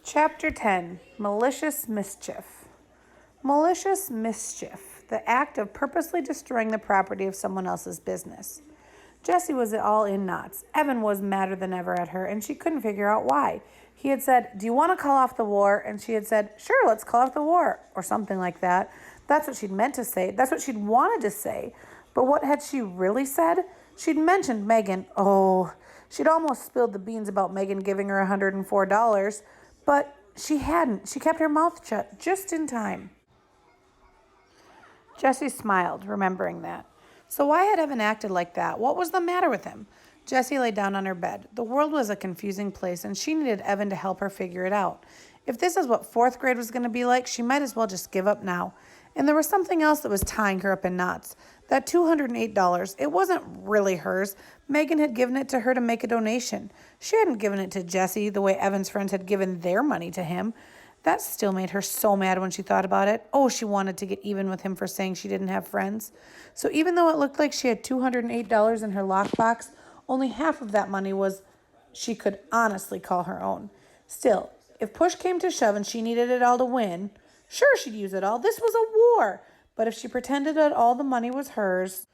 Chapter 10 Malicious Mischief. Malicious mischief, the act of purposely destroying the property of someone else's business. Jessie was all in knots. Evan was madder than ever at her, and she couldn't figure out why. He had said, "Do you want to call off the war?" And she had said, "Sure, let's call off the war," or something like that. That's what she'd meant to say. That's what she'd wanted to say. But what had she really said? She'd mentioned Megan. Oh, she'd almost spilled the beans about Megan giving her $104. But she hadn't. She kept her mouth shut just in time. Jessie smiled, remembering that. So why had Evan acted like that? What was the matter with him? Jessie lay down on her bed. The world was a confusing place, and she needed Evan to help her figure it out. If this is what fourth grade was going to be like, she might as well just give up now. And there was something else that was tying her up in knots. That $208, it wasn't really hers. Megan had given it to her to make a donation. She hadn't given it to Jessie the way Evan's friends had given their money to him. That still made her so mad when she thought about it. Oh, she wanted to get even with him for saying she didn't have friends. So even though it looked like she had $208 in her lockbox, only half of that money was she could honestly call her own. Still, if push came to shove and she needed it all to win, sure, she'd use it all. This was a war. But if she pretended that all the money was hers...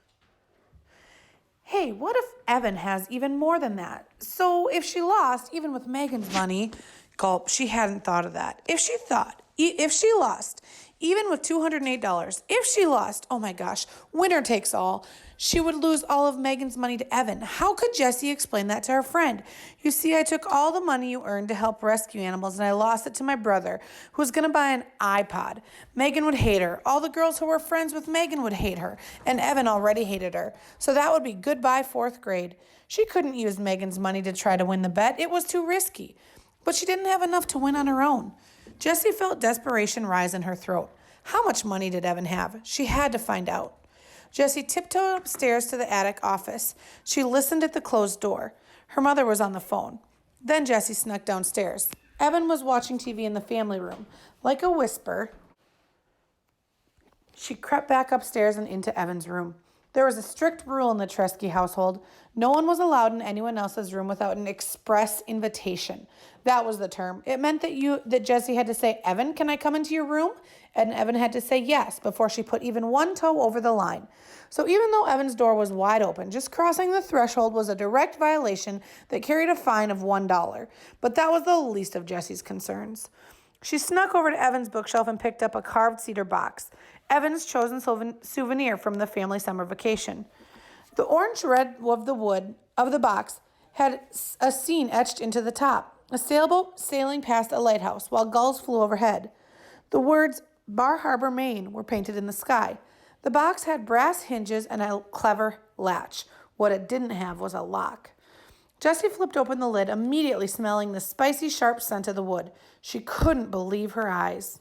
Hey, what if Evan has even more than that? So if she lost, even with Megan's money... Gulp, she hadn't thought of that. If she lost, even with $208, if she lost, oh my gosh, winner takes all, she would lose all of Megan's money to Evan. How could Jessie explain that to her friend? You see, I took all the money you earned to help rescue animals and I lost it to my brother, who was going to buy an iPod. Megan would hate her. All the girls who were friends with Megan would hate her, and Evan already hated her. So that would be goodbye fourth grade. She couldn't use Megan's money to try to win the bet. It was too risky. But she didn't have enough to win on her own. Jessie felt desperation rise in her throat. How much money did Evan have? She had to find out. Jessie tiptoed upstairs to the attic office. She listened at the closed door. Her mother was on the phone. Then Jessie snuck downstairs. Evan was watching TV in the family room. Like a whisper, she crept back upstairs and into Evan's room. There was a strict rule in the Tresky household. No one was allowed in anyone else's room without an express invitation. That was the term. It meant that Jessie had to say, "Evan, can I come into your room?" And Evan had to say yes before she put even one toe over the line. So even though Evan's door was wide open, just crossing the threshold was a direct violation that carried a fine of $1. But that was the least of Jessie's concerns. She snuck over to Evan's bookshelf and picked up a carved cedar box, Evan's chosen souvenir from the family summer vacation. The orange red of the wood of the box had a scene etched into the top, a sailboat sailing past a lighthouse while gulls flew overhead. The words Bar Harbor, Maine were painted in the sky. The box had brass hinges and a clever latch. What it didn't have was a lock. Jessie flipped open the lid, immediately smelling the spicy, sharp scent of the wood. She couldn't believe her eyes.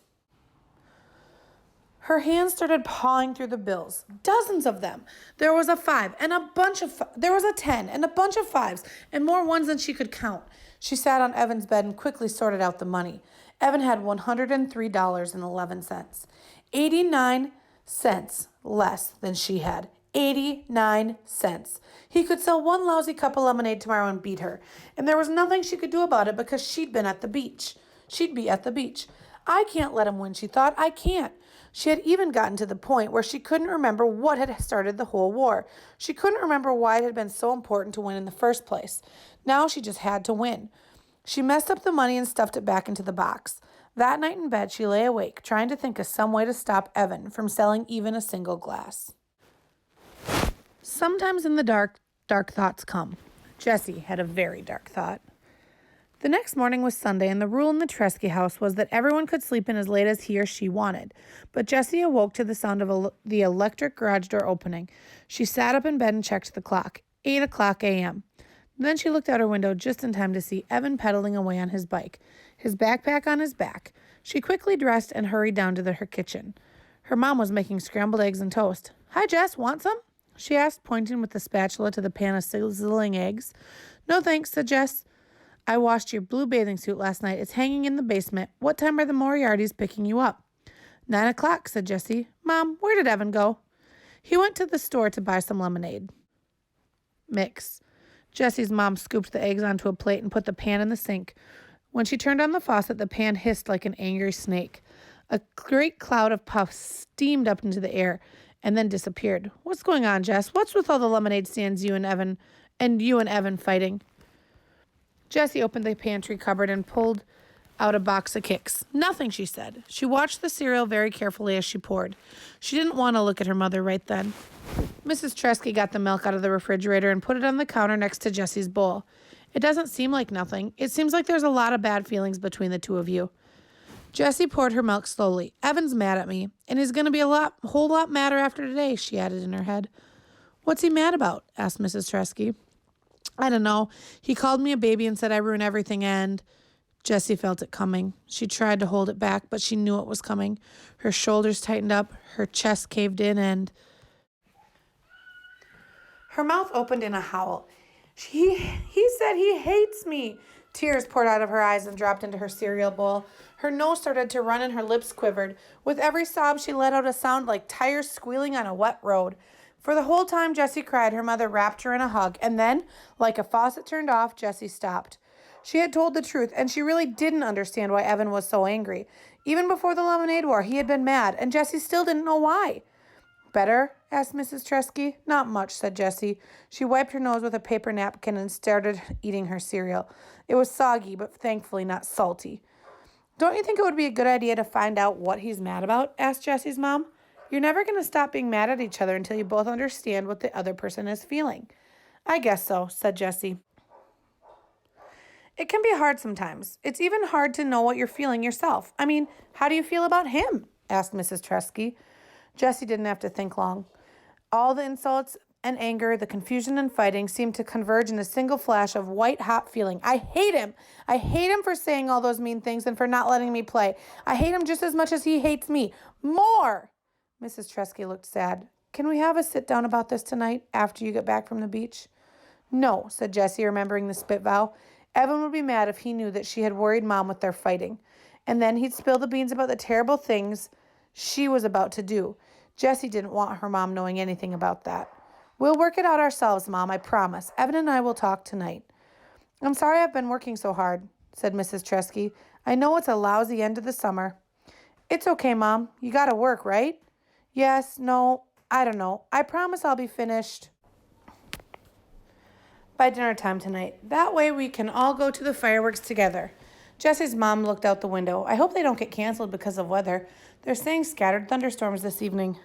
Her hands started pawing through the bills. Dozens of them. There was a 5 and a bunch of... There was a 10 and a bunch of 5s and more ones than she could count. She sat on Evan's bed and quickly sorted out the money. Evan had $103.11. 89 cents less than she had. 89 cents. He could sell one lousy cup of lemonade tomorrow and beat her. And there was nothing she could do about it because she'd been at the beach. She'd be at the beach. I can't let him win, she thought. I can't. She had even gotten to the point where she couldn't remember what had started the whole war. She couldn't remember why it had been so important to win in the first place. Now she just had to win. She messed up the money and stuffed it back into the box. That night in bed, she lay awake, trying to think of some way to stop Evan from selling even a single glass. Sometimes in the dark thoughts come. Jessie had a very dark thought. The next morning was Sunday, and the rule in the Tresky house was that everyone could sleep in as late as he or she wanted. But Jessie awoke to the sound of the electric garage door opening. She sat up in bed and checked the clock. 8 o'clock a.m. Then she looked out her window just in time to see Evan pedaling away on his bike, his backpack on his back. She quickly dressed and hurried down to her kitchen. Her mom was making scrambled eggs and toast. "Hi, Jess, want some?" she asked, pointing with the spatula to the pan of sizzling eggs. "No, thanks," said Jess. "I washed your blue bathing suit last night. It's hanging in the basement. What time are the Moriartys picking you up?" 9 o'clock, said Jessie. "Mom, where did Evan go?" "He went to the store to buy some lemonade." Mix. Jessie's mom scooped the eggs onto a plate and put the pan in the sink. When she turned on the faucet, the pan hissed like an angry snake. A great cloud of puff steamed up into the air and then disappeared. What's going on, Jess? What's with all the lemonade stands you and Evan fighting? Jessie opened the pantry cupboard and pulled out a box of Kix. Nothing, she said. She watched the cereal very carefully as she poured. She didn't want to look at her mother right then. Mrs. Tresky got the milk out of the refrigerator and put it on the counter next to Jessie's bowl. It doesn't seem like nothing. It seems like there's a lot of bad feelings between the two of you. Jessie poured her milk slowly. Evan's mad at me, and he's going to be a whole lot madder after today, she added in her head. What's he mad about? Asked Mrs. Tresky. I don't know. He called me a baby and said I ruin everything, and Jessie felt it coming. She tried to hold it back, but she knew it was coming. Her shoulders tightened up, her chest caved in, and her mouth opened in a howl. He said he hates me. Tears poured out of her eyes and dropped into her cereal bowl. Her nose started to run and her lips quivered. With every sob, she let out a sound like tires squealing on a wet road. For the whole time Jessie cried, her mother wrapped her in a hug, and then, like a faucet turned off, Jessie stopped. She had told the truth, and she really didn't understand why Evan was so angry. Even before the lemonade war, he had been mad, and Jessie still didn't know why. Better? Asked Mrs. Tresky. Not much, said Jessie. She wiped her nose with a paper napkin and started eating her cereal. It was soggy, but thankfully not salty. Don't you think it would be a good idea to find out what he's mad about? Asked Jessie's mom. You're never going to stop being mad at each other until you both understand what the other person is feeling. I guess so, said Jessie. It can be hard sometimes. It's even hard to know what you're feeling yourself. I mean, how do you feel about him? Asked Mrs. Tresky. Jessie didn't have to think long. All the insults and anger, the confusion and fighting seemed to converge in a single flash of white-hot feeling. I hate him. I hate him for saying all those mean things and for not letting me play. I hate him just as much as he hates me. More! Mrs. Tresky looked sad. Can we have a sit-down about this tonight after you get back from the beach? No, said Jessie, remembering the spit vow. Evan would be mad if he knew that she had worried Mom with their fighting. And then he'd spill the beans about the terrible things she was about to do. Jessie didn't want her mom knowing anything about that. We'll work it out ourselves, Mom, I promise. Evan and I will talk tonight. I'm sorry I've been working so hard, said Mrs. Tresky. I know it's a lousy end of the summer. It's okay, Mom. You gotta work, right? Yes, no, I don't know. I promise I'll be finished by dinner time tonight. That way we can all go to the fireworks together. Jessie's mom looked out the window. I hope they don't get canceled because of weather. They're saying scattered thunderstorms this evening.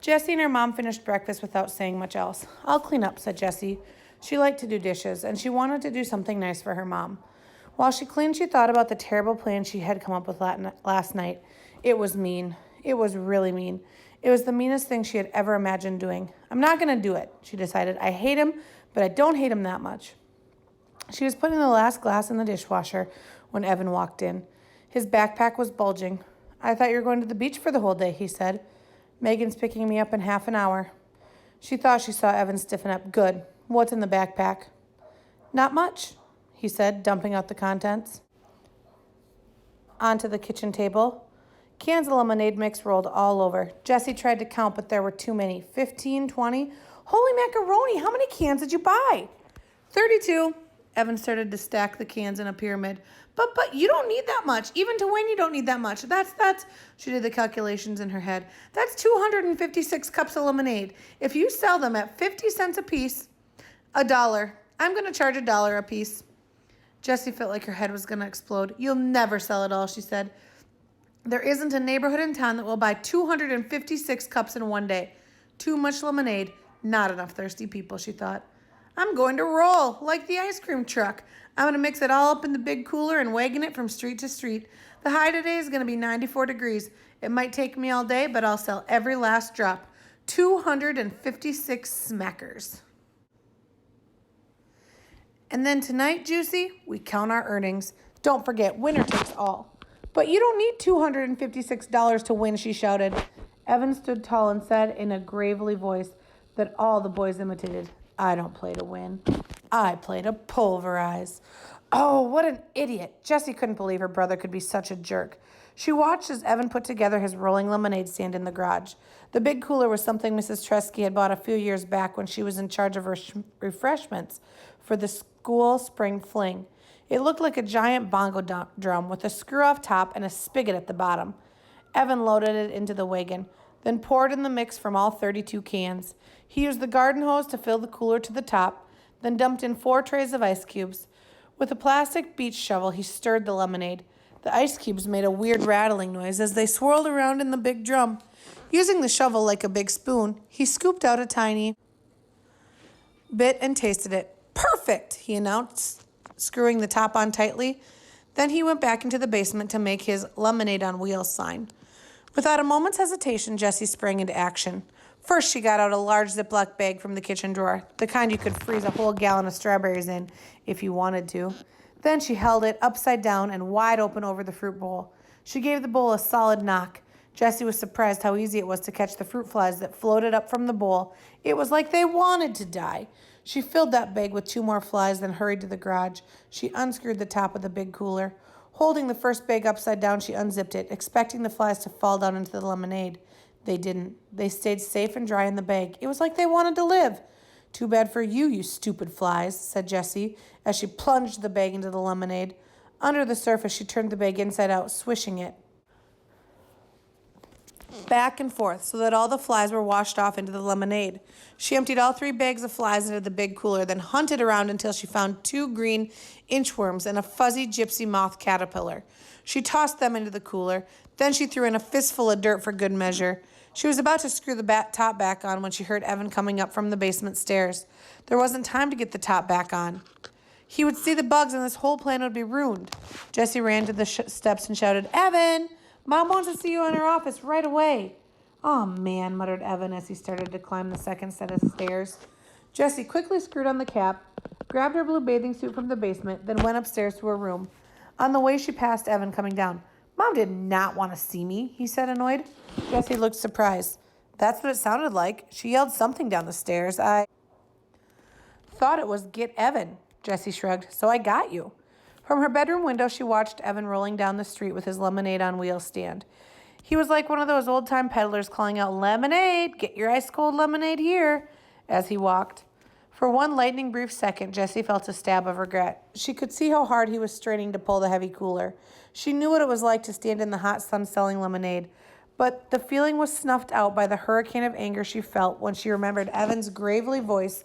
Jessie and her mom finished breakfast without saying much else. I'll clean up, said Jessie. She liked to do dishes, and she wanted to do something nice for her mom. While she cleaned, she thought about the terrible plan she had come up with last night. It was mean. It was really mean. It was the meanest thing she had ever imagined doing. I'm not going to do it, she decided. I hate him, but I don't hate him that much. She was putting the last glass in the dishwasher when Evan walked in. His backpack was bulging. I thought you were going to the beach for the whole day, he said. Megan's picking me up in half an hour. She thought she saw Evan stiffen up. Good. What's in the backpack? Not much, he said, dumping out the contents onto the kitchen table. Cans of lemonade mix rolled all over. Jessie tried to count, but there were too many. 15, 20. Holy macaroni, how many cans did you buy? 32. Evan started to stack the cans in a pyramid. But you don't need that much. Even to win, you don't need that much. That's, she did the calculations in her head. That's 256 cups of lemonade. If you sell them at 50 cents a piece, $1. I'm going to charge $1 a piece. Jessie felt like her head was going to explode. You'll never sell it all, she said. There isn't a neighborhood in town that will buy 256 cups in one day. Too much lemonade, not enough thirsty people, she thought. I'm going to roll like the ice cream truck. I'm going to mix it all up in the big cooler and wagon it from street to street. The high today is going to be 94 degrees. It might take me all day, but I'll sell every last drop. 256 smackers. And then tonight, Juicy, we count our earnings. Don't forget, winner takes all. But you don't need $256 to win, she shouted. Evan stood tall and said in a gravely voice that all the boys imitated, I don't play to win. I play to pulverize. Oh, what an idiot. Jessie couldn't believe her brother could be such a jerk. She watched as Evan put together his rolling lemonade stand in the garage. The big cooler was something Mrs. Tresky had bought a few years back when she was in charge of refreshments for the school spring fling. It looked like a giant bongo drum with a screw-off top and a spigot at the bottom. Evan loaded it into the wagon, then poured in the mix from all 32 cans. He used the garden hose to fill the cooler to the top, then dumped in 4 trays of ice cubes. With a plastic beach shovel, he stirred the lemonade. The ice cubes made a weird rattling noise as they swirled around in the big drum. Using the shovel like a big spoon, he scooped out a tiny bit and tasted it. "Perfect," he announced, screwing the top on tightly. Then he went back into the basement to make his lemonade on wheels sign. Without a moment's hesitation, Jessie sprang into action. First, she got out a large Ziploc bag from the kitchen drawer, the kind you could freeze a whole gallon of strawberries in if you wanted to. Then she held it upside down and wide open over the fruit bowl. She gave the bowl a solid knock. Jessie was surprised how easy it was to catch the fruit flies that floated up from the bowl. It was like they wanted to die. She filled that bag with 2 more flies, then hurried to the garage. She unscrewed the top of the big cooler. Holding the first bag upside down, she unzipped it, expecting the flies to fall down into the lemonade. They didn't. They stayed safe and dry in the bag. It was like they wanted to live. "Too bad for you, you stupid flies," said Jessie, as she plunged the bag into the lemonade. Under the surface, she turned the bag inside out, swishing it back and forth so that all the flies were washed off into the lemonade. She emptied all 3 bags of flies into the big cooler, then hunted around until she found 2 green inchworms and a fuzzy gypsy moth caterpillar. She tossed them into the cooler. Then she threw in a fistful of dirt for good measure. She was about to screw the top back on when she heard Evan coming up from the basement stairs. There wasn't time to get the top back on. He would see the bugs and this whole plan would be ruined. Jessie ran to the steps and shouted, "Evan! Mom wants to see you in her office right away." "Oh, man," muttered Evan as he started to climb the second set of stairs. Jessie quickly screwed on the cap, grabbed her blue bathing suit from the basement, then went upstairs to her room. On the way, she passed Evan coming down. "Mom did not want to see me," he said, annoyed. Jessie looked surprised. "That's what it sounded like. She yelled something down the stairs. I thought it was get Evan." Jessie shrugged. "So I got you." From her bedroom window, she watched Evan rolling down the street with his lemonade on wheels stand. He was like one of those old-time peddlers calling out, "Lemonade! Get your ice-cold lemonade here," as he walked. For one lightning brief second, Jessie felt a stab of regret. She could see how hard he was straining to pull the heavy cooler. She knew what it was like to stand in the hot sun selling lemonade, but the feeling was snuffed out by the hurricane of anger she felt when she remembered Evan's gravely voice,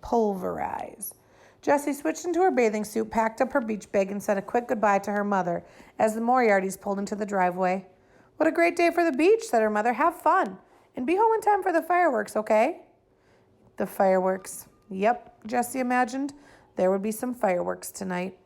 "Pulverize." Jessie switched into her bathing suit, packed up her beach bag, and said a quick goodbye to her mother as the Moriartys pulled into the driveway. "What a great day for the beach," said her mother. "Have fun. And be home in time for the fireworks, okay?" The fireworks. Yep, Jessie imagined. There would be some fireworks tonight.